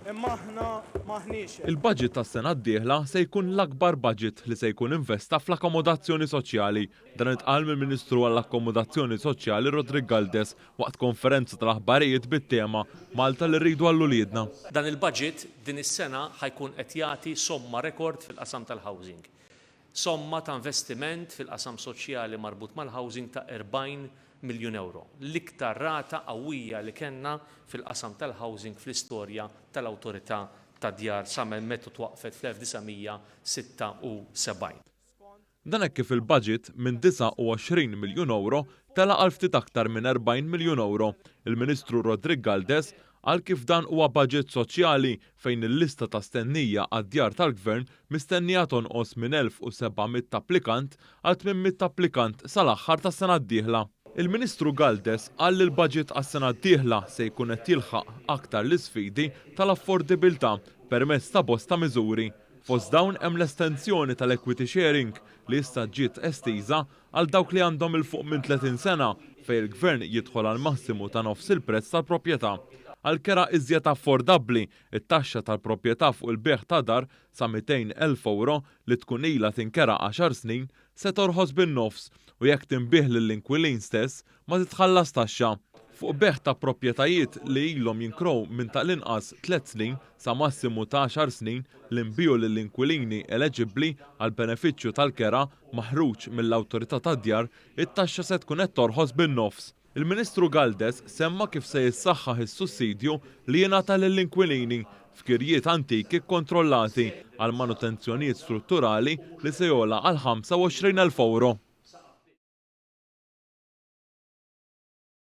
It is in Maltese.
imma aħna maħniex. Il-budget tas-sena d-dieħla se jkun l-akbar budget li se jkun investa fl-akkomodazzjoni soċjali. Dan itqal mill-Ministru għall-Akkomodazzjoni Soċjali Rodrik Galdes waqt konferenza tal-aħbarijiet bit-tema Malta li rridu għall-uliedna. Dan il-budget din is-sena ħajkun qed jagħti somma rekord fil-qasam tal-housing. Somma ta' investiment fil-qasam soċjali marbut mal-housing ta' 40 miljun euro. L-iktar rata qawwija li kellna fil-qasam tal-housing fl-istorja tal-Awtorità tad-Djar sa meta twaqfet fl-1976. Dan hekk kif il-budget minn 29 miljun euro tela għal ftit aktar minn 40 miljun euro. Il-Ministru Rodrik Galdes għal kif dan huwa budget soċjali fejn il-lista ta' stennija għad-djar tal-Gvern mistennija tonqos minn 1700 applikant għal 800 applikant sal-aħħar tas-sena d-dieħla. Il-Ministru Galdes qal li l-budget għas-sena d-dieħla se jkun qed jilħaq aktar l-isfidi tal-affordabilità permezz ta' bosta miżuri. Fost dawn hemm l-estensjoni tal-equity sharing li issa ġiet estiża għal dawk li għandhom il-fuq minn 30 sena fejn il-Gvern jidħol għal massimu ta' nofs il-prezz tal-proprjetà. Għal kera iżjed affordabbli, it-taxxa tal-proprjetà fuq il-beħ ta' dar sa 200,000 euro li tkun ilha tinkera 10 snin se torħos bin-nofs u jekk tinbih lill-inkwilin stess ma titħallas taxxa. Fuq beħ ta' proprjetajiet li ilhom jinkrow minn tal-inqas 3 snin sa massimu ta' 10 snin li nbiju lill-inkwilini eleġibbli għal benefiċċju tal-kera maħruġ mill-Awtorità tad-Djar, it-taxxa se tkun qed torħos bin-nofs. Il-Ministru Galdes semma kif se jissaħħaħ is-sussidju li jingħata lill-inkwilini f'kirjiet antiki kontrollati għal manutenzjonijiet strutturali li se jogħla għal 25,000 euro.